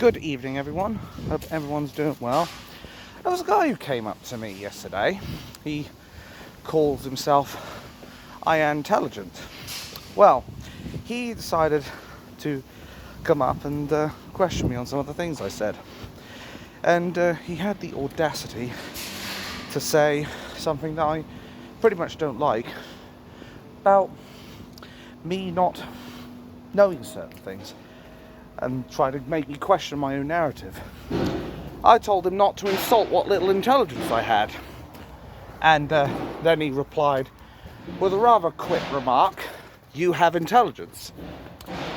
Good evening, everyone. Hope everyone's doing well. There was a guy who came up to me yesterday. He calls himself Intelligent. Well, he decided to come up and question me on some of the things I said. And he had the audacity to say something that I pretty much don't like about me not knowing certain things, and try to make me question my own narrative. I told him not to insult what little intelligence I had. And then he replied with a rather quick remark, "You have intelligence."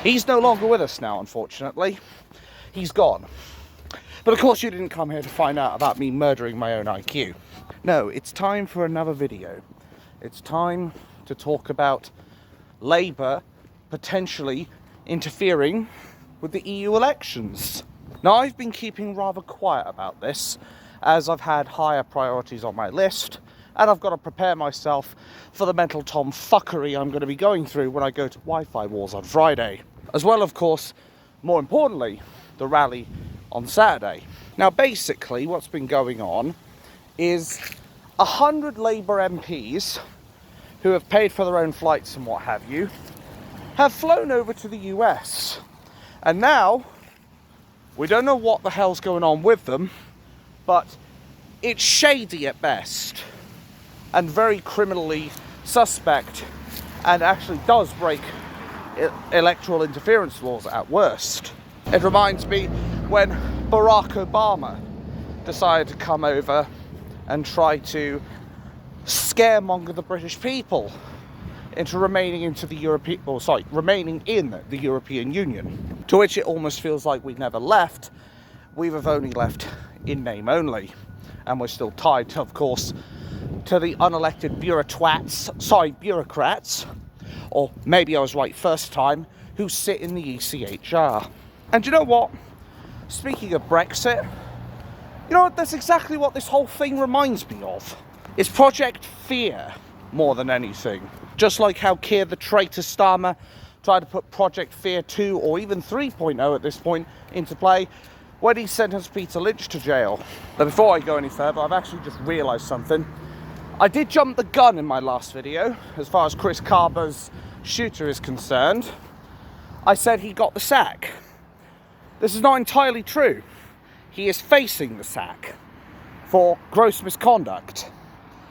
He's no longer with us now, unfortunately. He's gone. But of course you didn't come here to find out about me murdering my own IQ. No, it's time for another video. It's time to talk about Labour potentially interfering with the EU elections. Now, I've been keeping rather quiet about this, as I've had higher priorities on my list, and I've got to prepare myself for the mental tomfuckery I'm going to be going through when I go to Wi-Fi Wars on Friday. As well, of course, more importantly, the rally on Saturday. Now, basically, what's been going on is 100 Labour MPs who have paid for their own flights and what have you, have flown over to the US. And now, we don't know what the hell's going on with them, but it's shady at best, and very criminally suspect, and actually does break electoral interference laws at worst. It reminds me when Barack Obama decided to come over and try to scaremonger the British people into remaining in the European Union, to which it almost feels like we never left. We have only left in name only, and we're still tied, of course, to the unelected bureaucrats, or maybe I was right first time, who sit in the ECHR. And you know what? Speaking of Brexit, you know what? That's exactly what this whole thing reminds me of. It's Project Fear more than anything. Just like how Keir, the traitor Starmer, tried to put Project Fear 2 or even 3.0 at this point into play when he sentenced Peter Lynch to jail. But before I go any further, I've actually just realised something. I did jump the gun in my last video as far as Chris Carber's shooter is concerned. I said he got the sack. This is not entirely true. He is facing the sack for gross misconduct.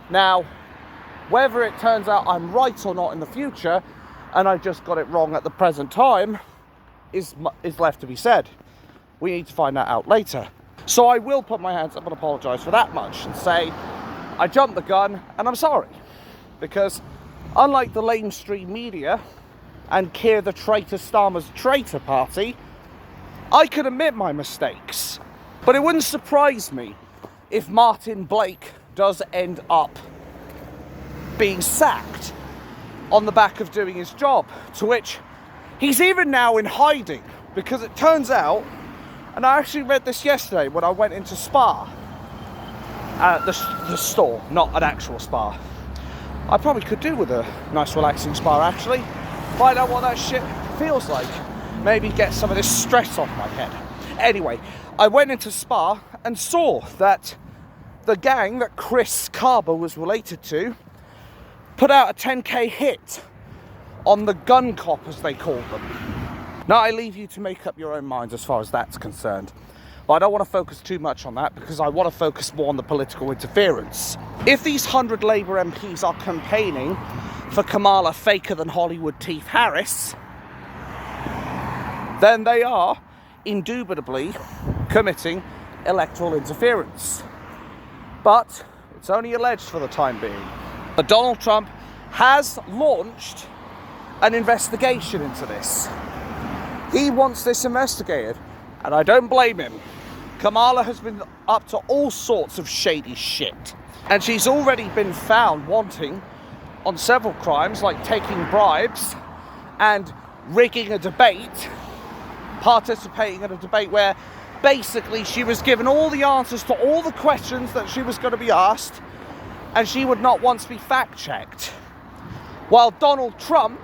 Now, whether it turns out I'm right or not in the future, and I just got it wrong at the present time, is left to be said. We need to find that out later. So I will put my hands up and apologise for that much and say I jumped the gun and I'm sorry. Because unlike the lamestream media and Keir the traitor Starmer's traitor party, I can admit my mistakes. But it wouldn't surprise me if Martin Blake does end up being sacked on the back of doing his job, to which he's even now in hiding, because it turns out, and I actually read this yesterday when I went into Spa, the store, not an actual spa. I probably could do with a nice relaxing spa actually, find out what that shit feels like, maybe get some of this stress off my head. Anyway, I went into Spa and saw that the gang that Chris Carber was related to put out a 10k hit on the gun cop, as they called them. Now, I leave you to make up your own minds as far as that's concerned. But I don't want to focus too much on that, because I want to focus more on the political interference. If these 100 Labour MPs are campaigning for Kamala faker than Hollywood Teeth Harris, then they are indubitably committing electoral interference. But it's only alleged for the time being. But Donald Trump has launched an investigation into this. He wants this investigated, and I don't blame him. Kamala has been up to all sorts of shady shit, and she's already been found wanting on several crimes, like taking bribes and rigging a debate, participating in a debate where basically she was given all the answers to all the questions that she was going to be asked, and she would not once be fact-checked. While Donald Trump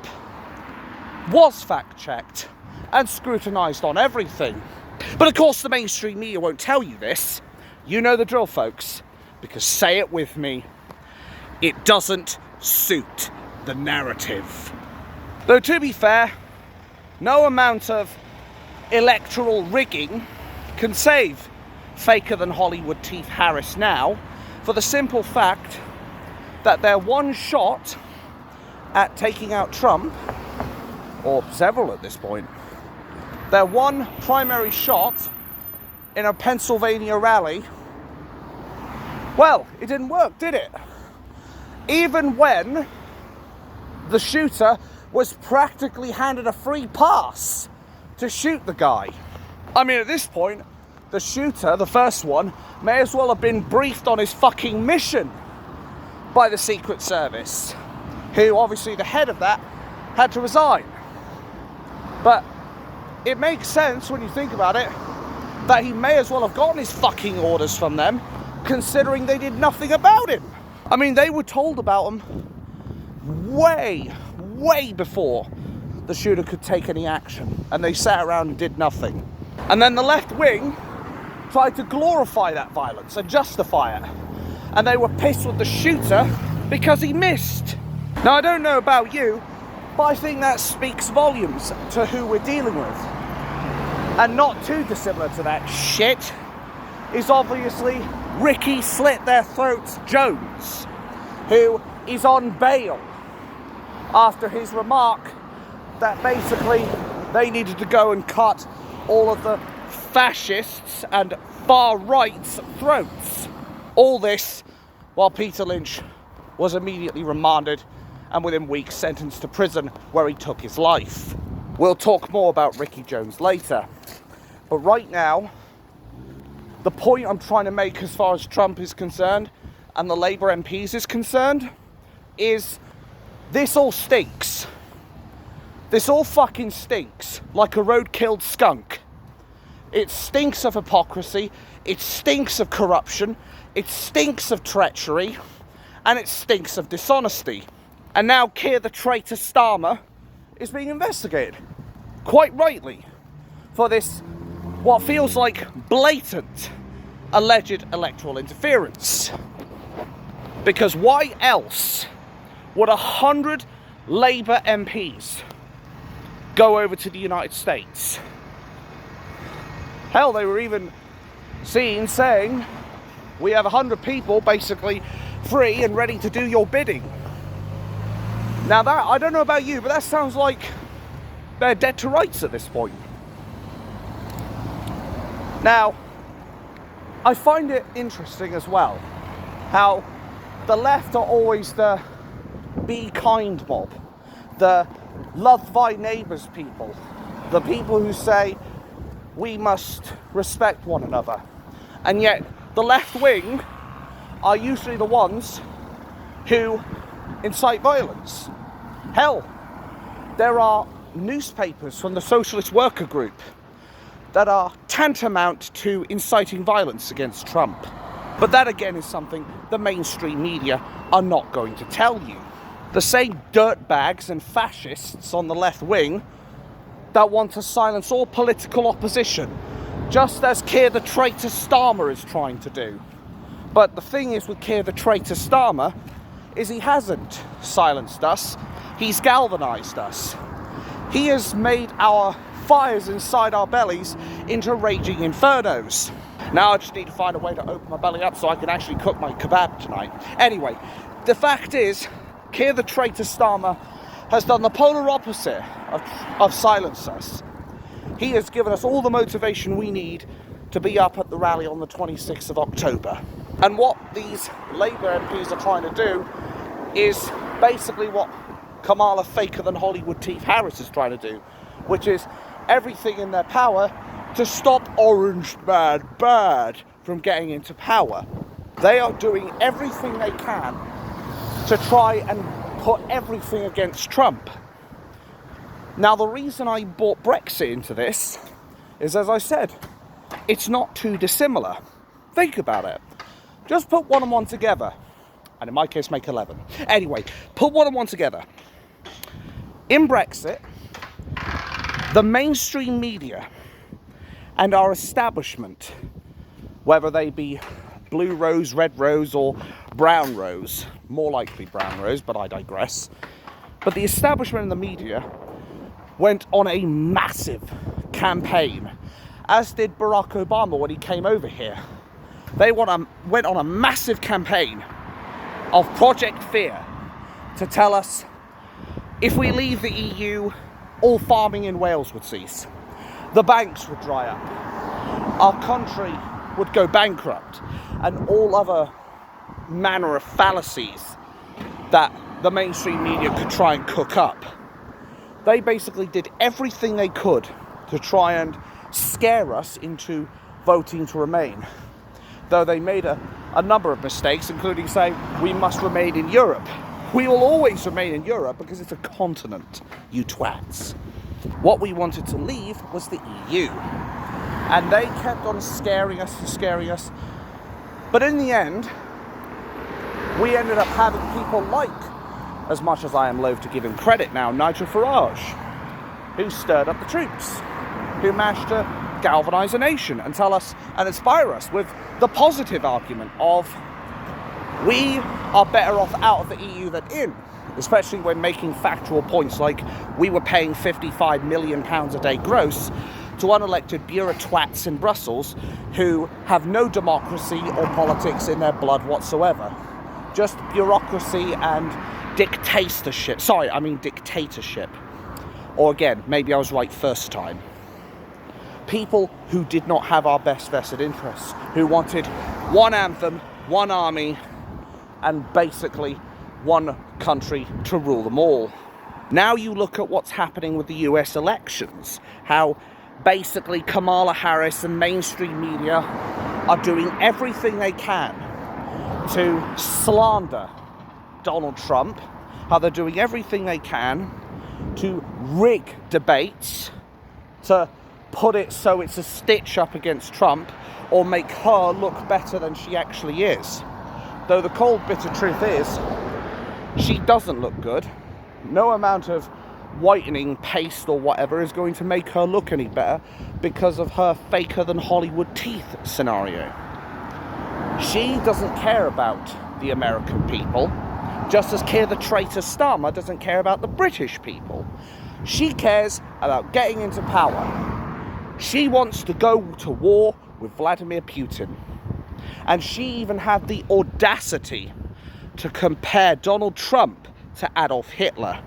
was fact-checked and scrutinised on everything. But of course the mainstream media won't tell you this. You know the drill, folks, because say it with me, it doesn't suit the narrative. Though to be fair, no amount of electoral rigging can save faker than Hollywood Teeth Harris now, for the simple fact that their one shot at taking out Trump, or several at this point, their one primary shot in a Pennsylvania rally, well, it didn't work, did it? Even when the shooter was practically handed a free pass to shoot the guy. I mean, at this point, the shooter, the first one, may as well have been briefed on his fucking mission by the Secret Service, who, obviously, the head of that had to resign. But it makes sense when you think about it that he may as well have gotten his fucking orders from them, considering they did nothing about him. I mean, they were told about him way before the shooter could take any action, and they sat around and did nothing. And then the left wing tried to glorify that violence and justify it, and they were pissed with the shooter because he missed. Now, I don't know about you, but I think that speaks volumes to who we're dealing with. And not too dissimilar to that shit is obviously Ricky Slit Their Throats Jones, who is on bail after his remark that basically they needed to go and cut all of the fascists and far right's throats. All this while Peter Lynch was immediately remanded and within weeks sentenced to prison, where he took his life. We'll talk more about Ricky Jones later. But right now, the point I'm trying to make as far as Trump is concerned and the Labour MPs is concerned is this all stinks. This all fucking stinks like a road-killed skunk. It stinks of hypocrisy, it stinks of corruption, it stinks of treachery, and it stinks of dishonesty. And now Keir the traitor Starmer is being investigated, quite rightly, for this, what feels like blatant, alleged electoral interference. Because why else would 100 Labour MPs go over to the United States? Hell, they were even seen saying, we have 100 people basically free and ready to do your bidding. Now that, I don't know about you, but that sounds like they're dead to rights at this point. Now, I find it interesting as well how the left are always the be kind mob, the love thy neighbours people, the people who say we must respect one another. And yet the left wing are usually the ones who incite violence. Hell, there are newspapers from the Socialist Worker Group that are tantamount to inciting violence against Trump. But that again is something the mainstream media are not going to tell you. The same dirtbags and fascists on the left wing that want to silence all political opposition, just as Keir the traitor Starmer is trying to do. But the thing is with Keir the traitor Starmer is he hasn't silenced us, he's galvanised us. He has made our fires inside our bellies into raging infernos. Now I just need to find a way to open my belly up so I can actually cook my kebab tonight. Anyway, the fact is, Keir the traitor Starmer has done the polar opposite of silence us. He has given us all the motivation we need to be up at the rally on the 26th of October. And what these Labour MPs are trying to do is basically what Kamala Faker than Hollywood Teeth Harris is trying to do, which is everything in their power to stop Orange Man Bad from getting into power. They are doing everything they can to try and put everything against Trump. Now, the reason I brought Brexit into this is, as I said, it's not too dissimilar. Think about it. Just put one and one together, and in my case, make 11. Anyway, put one and one together. In Brexit, the mainstream media and our establishment, whether they be blue rose, red rose, or brown rose, more likely brown rose, but I digress. But the establishment and the media went on a massive campaign, as did Barack Obama when he came over here. They went on a massive campaign of Project Fear to tell us if we leave the EU, all farming in Wales would cease. The banks would dry up. Our country would go bankrupt, and all other manner of fallacies that the mainstream media could try and cook up. They basically did everything they could to try and scare us into voting to remain. Though they made a number of mistakes, including saying we must remain in Europe. We will always remain in Europe because it's a continent, you twats. What we wanted to leave was the EU. And they kept on scaring us. But in the end, we ended up having people like, as much as I am loath to give him credit now, Nigel Farage, who stirred up the troops, who managed to galvanise a nation and tell us and inspire us with the positive argument of we are better off out of the EU than in, especially when making factual points like we were paying £55 million a day gross to unelected bureaucrats in Brussels who have no democracy or politics in their blood whatsoever. Just bureaucracy and dictatorship. Dictatorship. Or again, maybe I was right first time. People who did not have our best vested interests, who wanted one anthem, one army, and basically one country to rule them all. Now you look at what's happening with the US elections, how basically Kamala Harris and mainstream media are doing everything they can to slander Donald Trump, how they're doing everything they can to rig debates, to put it so it's a stitch up against Trump, or make her look better than she actually is. Though the cold, bitter truth is, she doesn't look good. No amount of whitening paste or whatever is going to make her look any better because of her faker than Hollywood teeth scenario. She doesn't care about the American people, just as Keir the traitor Starmer doesn't care about the British people. She cares about getting into power. She wants to go to war with Vladimir Putin. And she even had the audacity to compare Donald Trump to Adolf Hitler.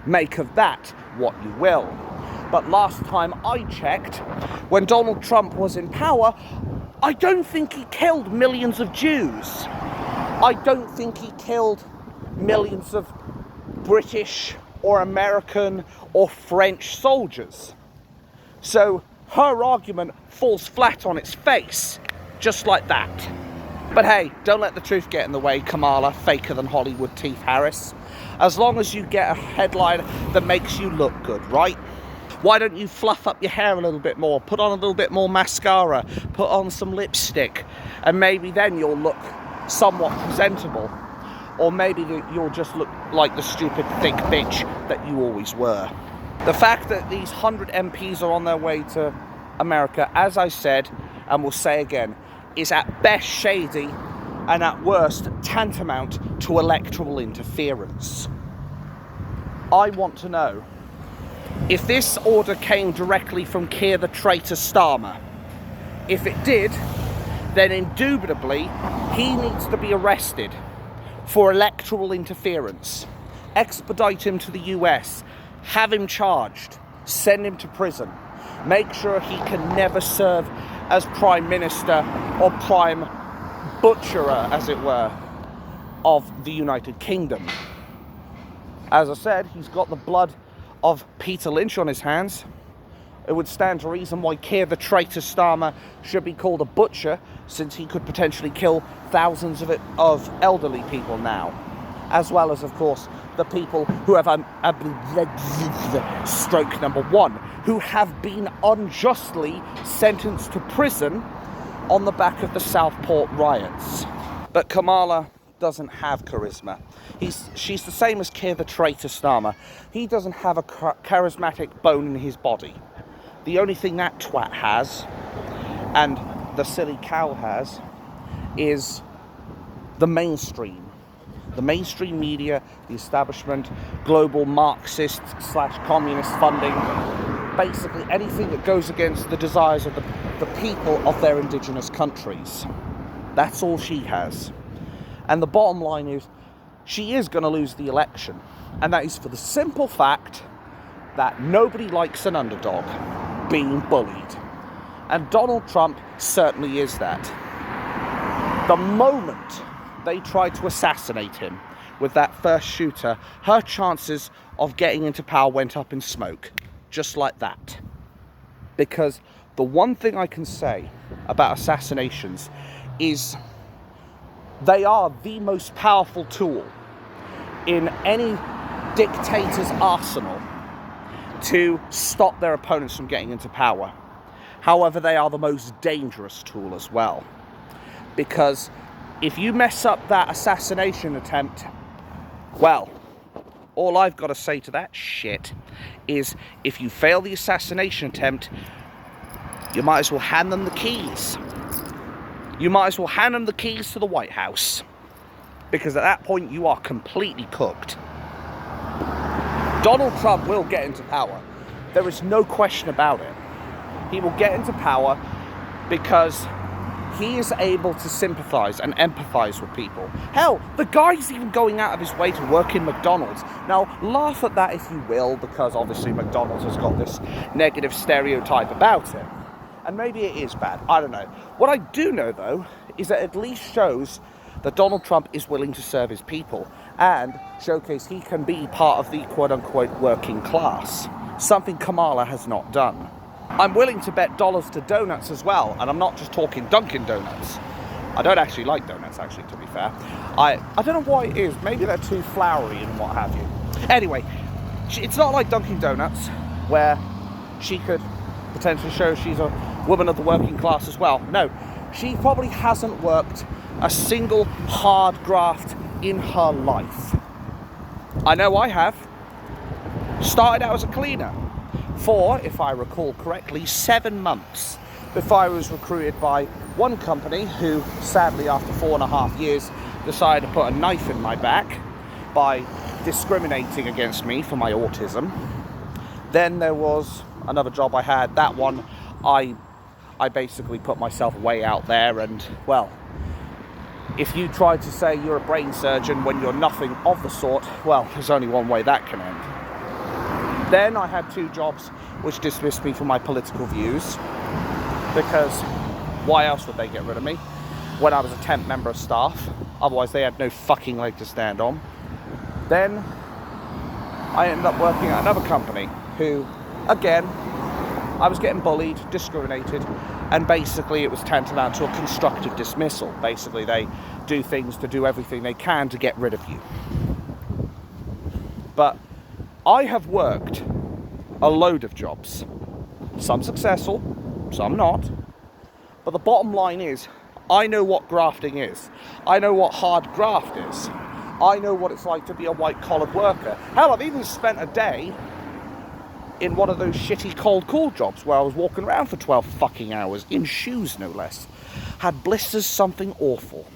Make of that what you will. But last time I checked, when Donald Trump was in power, I don't think he killed millions of Jews. I don't think he killed millions of British or American or French soldiers. So her argument falls flat on its face, just like that. But hey, don't let the truth get in the way, Kamala, faker than Hollywood teeth Harris. As long as you get a headline that makes you look good, right? Why don't you fluff up your hair a little bit more, put on a little bit more mascara, put on some lipstick, and maybe then you'll look somewhat presentable. Or maybe you'll just look like the stupid thick bitch that you always were. The fact that these 100 MPs are on their way to America, as I said, and will say again, is at best shady and at worst tantamount to electoral interference. I want to know, if this order came directly from Keir the traitor Starmer, if it did, then indubitably he needs to be arrested for electoral interference. Expedite him to the US, have him charged, send him to prison, make sure he can never serve as Prime Minister or Prime Butcherer, as it were, of the United Kingdom. As I said, he's got the blood of Peter Lynch on his hands. It would stand to reason why Keir the traitor Starmer should be called a butcher, since he could potentially kill thousands of elderly people now, as well as, of course, the people who have stroke number one, who have been unjustly sentenced to prison on the back of the Southport riots. But Kamala doesn't have charisma. She's the same as Keir the traitor Starmer. He doesn't have a charismatic bone in his body. The only thing that twat has, and the silly cow has, is the mainstream. The mainstream media, the establishment, global Marxist / communist funding, basically anything that goes against the desires of the people of their indigenous countries. That's all she has. And the bottom line is, she is going to lose the election. And that is for the simple fact that nobody likes an underdog being bullied. And Donald Trump certainly is that. The moment they tried to assassinate him with that first shooter, her chances of getting into power went up in smoke. Just like that. Because the one thing I can say about assassinations is they are the most powerful tool in any dictator's arsenal to stop their opponents from getting into power. However, they are the most dangerous tool as well. Because if you mess up that assassination attempt, well, all I've got to say to that shit is if you fail the assassination attempt, you might as well hand them the keys. You might as well hand them the keys to the White House. Because at that point, you are completely cooked. Donald Trump will get into power. There is no question about it. He will get into power because he is able to sympathise and empathise with people. Hell, the guy's even going out of his way to work in McDonald's. Now, laugh at that if you will, because obviously McDonald's has got this negative stereotype about it. And maybe it is bad, I don't know. What I do know, though, is that it at least shows that Donald Trump is willing to serve his people and showcase he can be part of the quote-unquote working class. Something Kamala has not done. I'm willing to bet dollars to donuts as well, and I'm not just talking Dunkin' Donuts. I don't actually like donuts, actually, to be fair. I don't know why it is. Maybe they're too floury and what have you. Anyway, it's not like Dunkin' Donuts, where she could potentially show she's a woman of the working class as well. No, she probably hasn't worked a single hard graft in her life. I know I have. Started out as a cleaner for, if I recall correctly, 7 months before I was recruited by one company who, sadly, after 4.5 years, decided to put a knife in my back by discriminating against me for my autism. Then there was another job I had. That one, I basically put myself way out there, and, well, if you try to say you're a brain surgeon when you're nothing of the sort, well, there's only one way that can end. Then I had 2 jobs which dismissed me for my political views, because why else would they get rid of me when I was a temp member of staff? Otherwise they had no fucking leg to stand on. Then I ended up working at another company who, again, I was getting bullied, discriminated, and basically it was tantamount to a constructive dismissal. Basically they do things to do everything they can to get rid of you. But I have worked a load of jobs. Some successful, some not. But the bottom line is, I know what grafting is. I know what hard graft is. I know what it's like to be a white-collared worker. Hell, I've even spent a day in one of those shitty cold call jobs where I was walking around for 12 fucking hours, in shoes no less. Had blisters, something awful.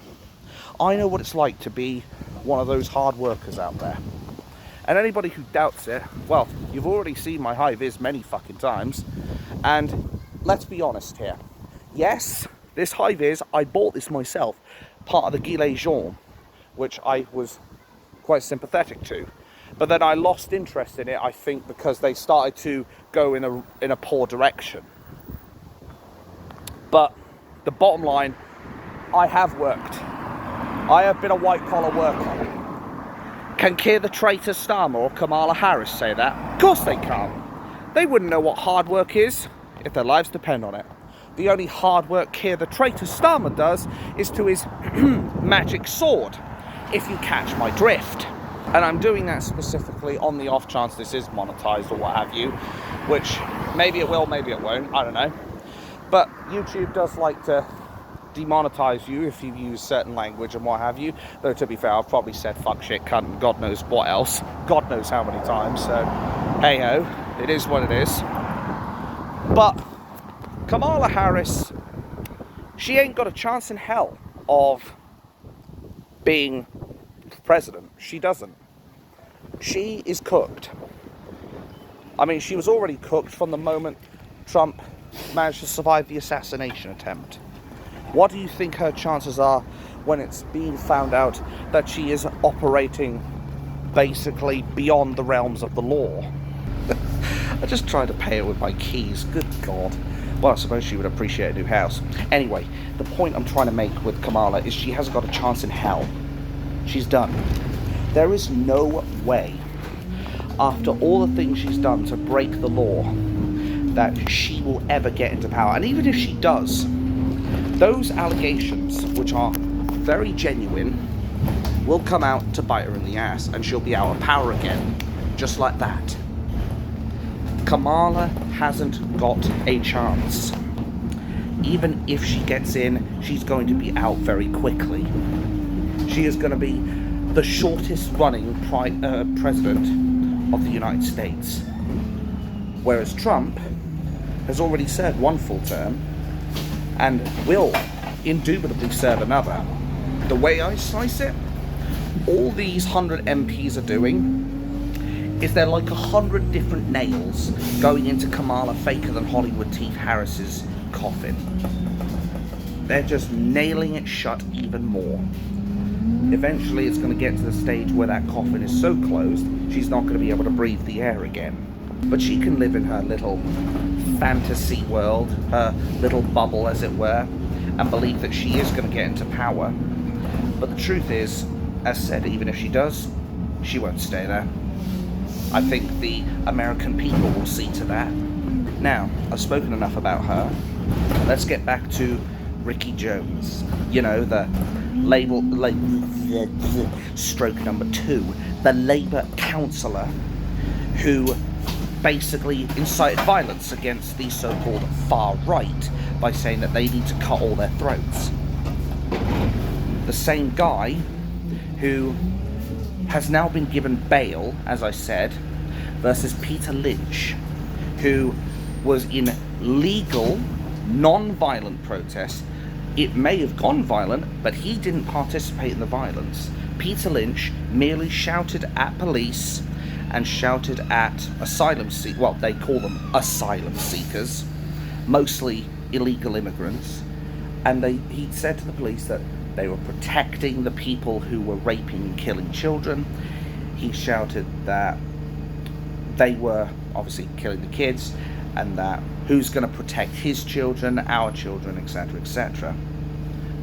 I know what it's like to be one of those hard workers out there. And anybody who doubts it, well, you've already seen my high-vis many fucking times. And let's be honest here. Yes, this high-vis, I bought this myself, part of the Gilets Jaunes, which I was quite sympathetic to. But then I lost interest in it, I think, because they started to go in a poor direction. But the bottom line, I have worked. I have been a white-collar worker. Can Keir the traitor Starmer or Kamala Harris say that? Of course they can't. They wouldn't know what hard work is if their lives depend on it. The only hard work Keir the traitor Starmer does is to his magic sword, if you catch my drift. And I'm doing that specifically on the off chance this is monetized or what have you, which maybe it will, maybe it won't, I don't know. But YouTube does like to demonetize you if you use certain language and what have you. Though to be fair, I've probably said fuck, shit, cunt, and God knows what else. God knows how many times, so hey-ho, it is what it is. But Kamala Harris, she ain't got a chance in hell of being president. She doesn't. She is cooked. I mean, she was already cooked from the moment Trump managed to survive the assassination attempt. What do you think her chances are when it's being found out that she is operating basically beyond the realms of the law? I just tried to pay it with my keys. Good God. Well, I suppose she would appreciate a new house. Anyway, the point I'm trying to make with Kamala is she hasn't got a chance in hell. She's done. There is no way, after all the things she's done to break the law, that she will ever get into power. And even if she does, those allegations, which are very genuine, will come out to bite her in the ass, and she'll be out of power again, just like that. Kamala hasn't got a chance. Even if she gets in, she's going to be out very quickly. She is going to be the shortest running president of the United States. Whereas Trump has already served one full term and will indubitably serve another. The way I slice it, all these 100 MPs are doing is they're like 100 different nails going into Kamala Faker than Hollywood Teeth Harris's coffin. They're just nailing it shut even more. Eventually it's going to get to the stage where that coffin is so closed she's not going to be able to breathe the air again. But she can live in her little fantasy world, her little bubble as it were, and believe that she is going to get into power. But the truth is, as said, even if she does, she won't stay there. I think the American people will see to that. Now, I've spoken enough about her. Let's get back to Ricky Jones. You know, the stroke number 2, the Labour councillor who basically incited violence against the so-called far right by saying that they need to cut all their throats. The same guy who has now been given bail, as I said, versus Peter Lynch, who was in legal, non-violent protest. It may have gone violent, but he didn't participate in the violence. Peter Lynch merely shouted at police and shouted at asylum seekers. Well, they call them asylum seekers, mostly illegal immigrants. And he said to the police that they were protecting the people who were raping and killing children. He shouted that they were obviously killing the kids, and that who's going to protect his children, our children, etc., etc.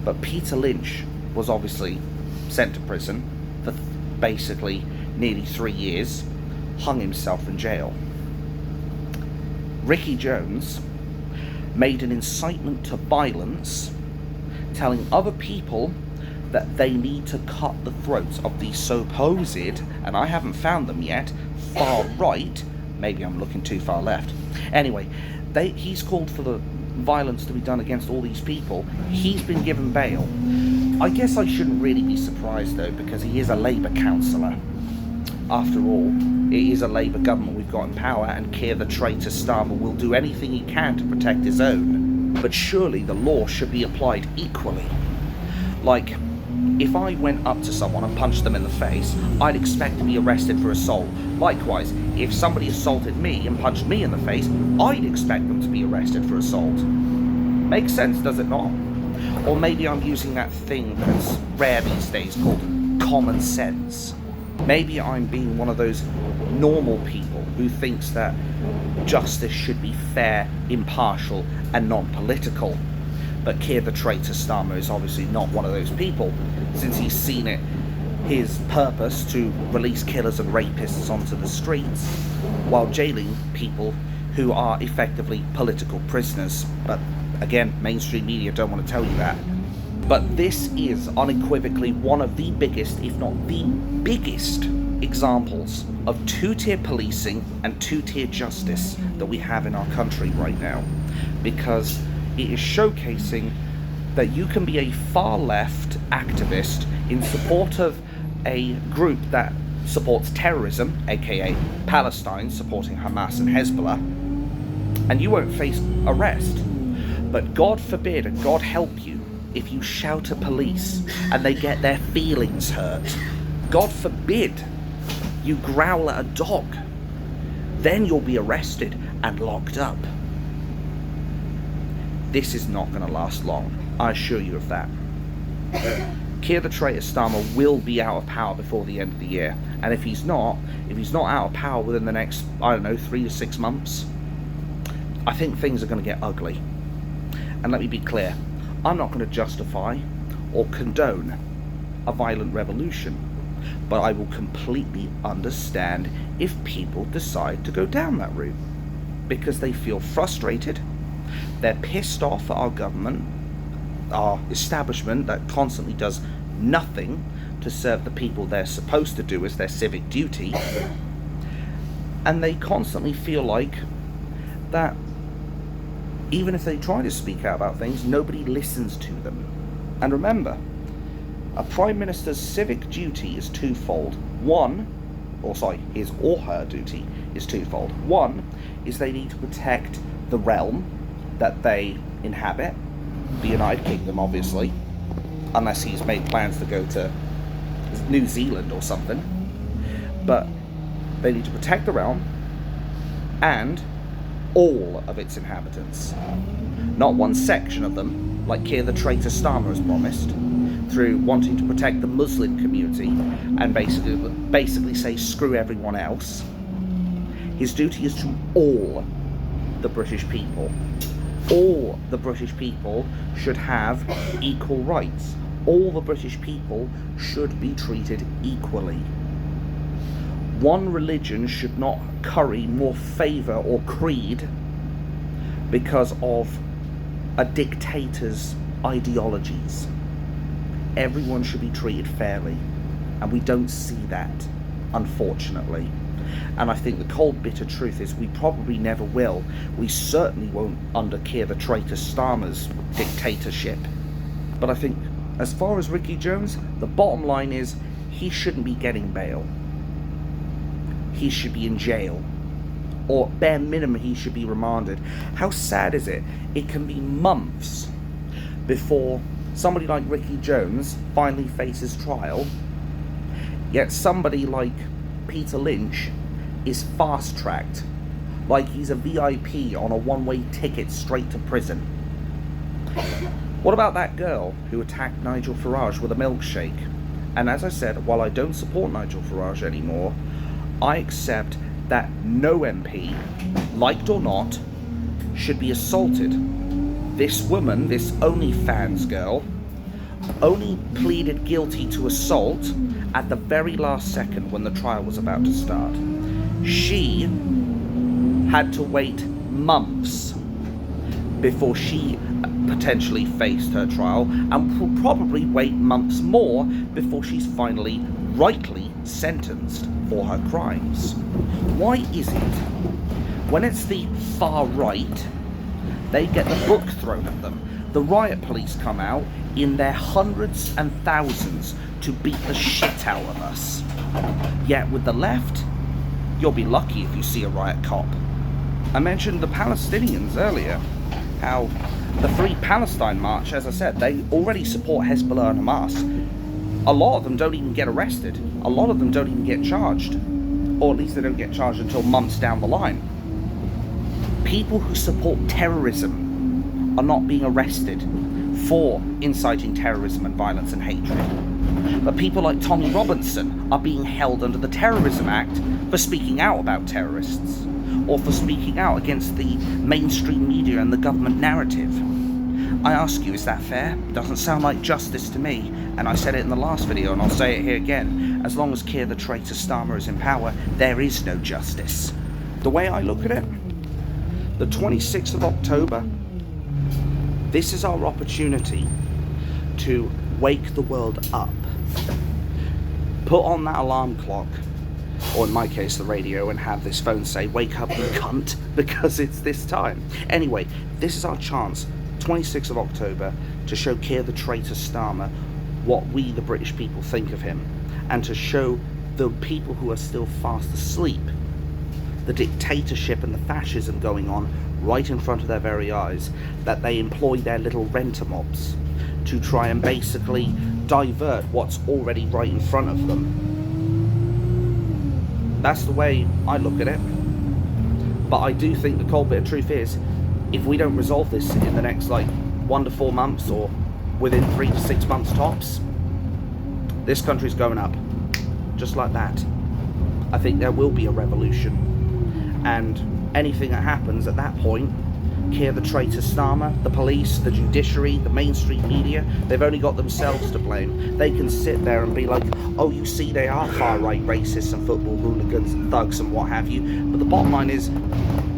But Peter Lynch was obviously sent to prison for basically nearly 3 years, hung himself in jail. Ricky Jones made an incitement to violence, telling other people that they need to cut the throats of the supposed, and I haven't found them yet, far right. Maybe I'm looking too far left. Anyway, he's called for the violence to be done against all these people. He's been given bail. I guess I shouldn't really be surprised though, because he is a Labour councillor. After all, it is a Labour government we've got in power, and Keir the traitor Starmer will do anything he can to protect his own. But surely the law should be applied equally. Like, if I went up to someone and punched them in the face, I'd expect to be arrested for assault. Likewise, if somebody assaulted me and punched me in the face, I'd expect them to be arrested for assault. Makes sense, does it not? Or maybe I'm using that thing that's rare these days called common sense. Maybe I'm being one of those normal people who thinks that justice should be fair, impartial, and non-political. But Keir the traitor Starmer is obviously not one of those people, since he's seen it his purpose to release killers and rapists onto the streets, while jailing people who are effectively political prisoners. But again, mainstream media don't want to tell you that. But this is unequivocally one of the biggest, if not the biggest, examples of two-tier policing and two-tier justice that we have in our country right now, because it is showcasing that you can be a far-left activist in support of a group that supports terrorism, aka Palestine, supporting Hamas and Hezbollah, and you won't face arrest. But God forbid and God help you if you shout at police and they get their feelings hurt. God forbid you growl at a dog. Then you'll be arrested and locked up. This is not going to last long, I assure you of that. Keir the traitor Starmer will be out of power before the end of the year, and if he's not out of power within the next, 3 to 6 months, I think things are going to get ugly. And let me be clear, I'm not going to justify or condone a violent revolution, but I will completely understand if people decide to go down that route, because they feel frustrated, they're pissed off at our government, our establishment that constantly does nothing to serve the people they're supposed to do as their civic duty, and they constantly feel like that even if they try to speak out about things, nobody listens to them. And remember, a Prime Minister's civic duty is twofold. His or her duty is twofold. One is they need to protect the realm that they inhabit, the United Kingdom obviously, unless he's made plans to go to New Zealand or something. But they need to protect the realm and all of its inhabitants, not one section of them, like Keir the traitor Starmer has promised, through wanting to protect the Muslim community and basically say screw everyone else. His duty is to all the British people. All the British people should have equal rights. All the British people should be treated equally. One religion should not curry more favour or creed because of a dictator's ideologies. Everyone should be treated fairly, and we don't see that, unfortunately. And I think the cold bitter truth is we probably never will. We certainly won't under Keir the traitor Starmer's dictatorship. But I think as far as Ricky Jones, the bottom line is he shouldn't be getting bail. He should be in jail, or bare minimum he should be remanded. How sad is it? It can be months before somebody like Ricky Jones finally faces trial, yet somebody like Peter Lynch is fast-tracked, like he's a VIP on a one-way ticket straight to prison. What about that girl who attacked Nigel Farage with a milkshake? And as I said, while I don't support Nigel Farage anymore, I accept that no MP, liked or not, should be assaulted. This woman, this OnlyFans girl, only pleaded guilty to assault at the very last second when the trial was about to start. She had to wait months before she potentially faced her trial, and will probably wait months more before she's finally rightly sentenced for her crimes. Why is it when it's the far right, they get the book thrown at them? The riot police come out in their hundreds and thousands to beat the shit out of us. Yet with the left, you'll be lucky if you see a riot cop. I mentioned the Palestinians earlier, how the Free Palestine March, as I said, they already support Hezbollah and Hamas. A lot of them don't even get arrested. A lot of them don't even get charged. Or at least they don't get charged until months down the line. People who support terrorism are not being arrested for inciting terrorism and violence and hatred. But people like Tommy Robinson are being held under the Terrorism Act for speaking out about terrorists, or for speaking out against the mainstream media and the government narrative. I ask you, is that fair? Doesn't sound like justice to me, and I said it in the last video and I'll say it here again. As long as Keir the traitor Starmer is in power, there is no justice. The way I look at it, the 26th of October, this is our opportunity to wake the world up. Put on that alarm clock, or in my case the radio, and have this phone say, wake up you cunt, because it's this time. Anyway, this is our chance, 26th of October, to show Keir the traitor Starmer what we the British people think of him, and to show the people who are still fast asleep the dictatorship and the fascism going on right in front of their very eyes, that they employ their little renter mobs to try and basically divert what's already right in front of them. That's the way I look at it. But I do think the cold bit of truth is, if we don't resolve this in the next 1 to 4 months, or within 3 to 6 months tops, this country's going up. Just like that. I think there will be a revolution. And anything that happens at that point, Keir the traitor Starmer, the police, the judiciary, the mainstream media, they've only got themselves to blame. They can sit there and be like, oh, you see, they are far-right racists and football hooligans and thugs and what have you. But the bottom line is,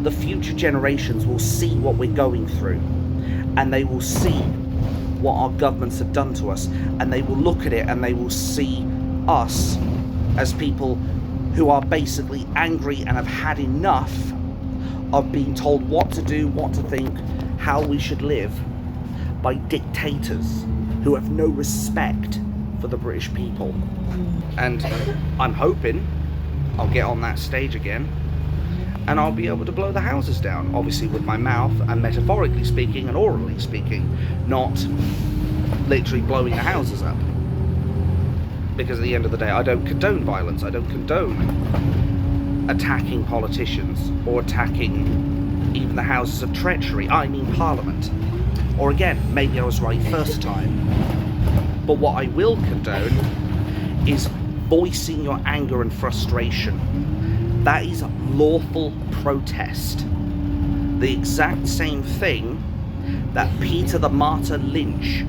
the future generations will see what we're going through. And they will see what our governments have done to us. And they will look at it and they will see us as people who are basically angry and have had enough of being told what to do, what to think, how we should live by dictators who have no respect for the British people. And I'm hoping I'll get on that stage again and I'll be able to blow the houses down, obviously with my mouth, and metaphorically speaking and orally speaking, not literally blowing the houses up. Because at the end of the day, I don't condone violence. I don't condone attacking politicians or attacking even the houses of treachery. I mean Parliament. Or again, maybe I was right first time. But what I will condone is voicing your anger and frustration. That is lawful protest. The exact same thing that Peter the Martyr Lynch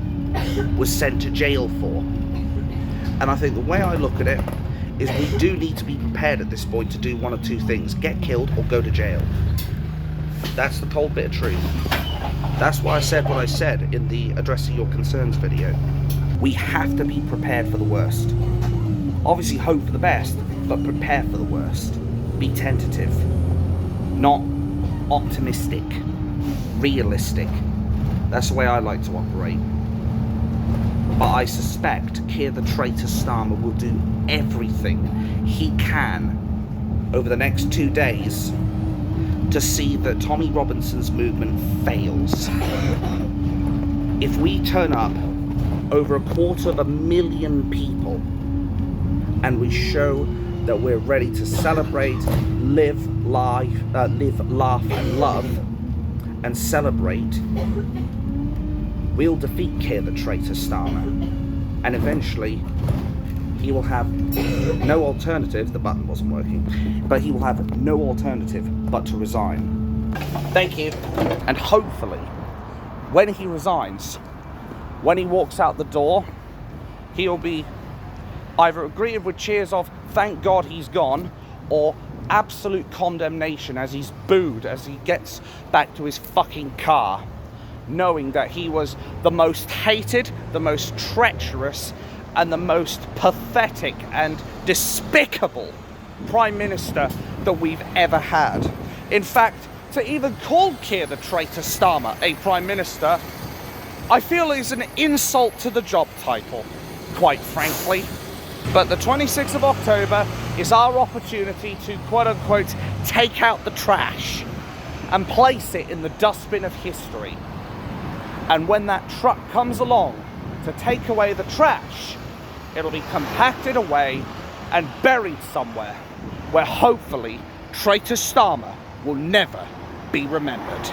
was sent to jail for. And I think the way I look at it is we do need to be prepared at this point to do one of two things: get killed or go to jail. That's the cold bit of truth. That's why I said what I said in the Addressing Your Concerns video. We have to be prepared for the worst. Obviously hope for the best, but prepare for the worst. Be tentative, not optimistic, realistic. That's the way I like to operate. But I suspect Keir the traitor Starmer will do everything he can over the next 2 days to see that Tommy Robinson's movement fails. If we turn up over 250,000 people and we show that we're ready to celebrate, live, laugh and love, and celebrate, we'll defeat Keir the traitor Starmer, and eventually he will have no alternative. The button wasn't working, but he will have no alternative but to resign. Thank you. And hopefully, when he resigns, when he walks out the door, he'll be either greeted with cheers of "thank God he's gone," or absolute condemnation as he's booed as he gets back to his fucking car, knowing that he was the most hated, the most treacherous, and the most pathetic and despicable Prime Minister that we've ever had. In fact, to even call Keir the traitor Starmer a Prime Minister, I feel is an insult to the job title, quite frankly. But the 26th of October is our opportunity to, quote-unquote, take out the trash and place it in the dustbin of history. And when that truck comes along to take away the trash, it'll be compacted away and buried somewhere where hopefully traitor Starmer will never be remembered.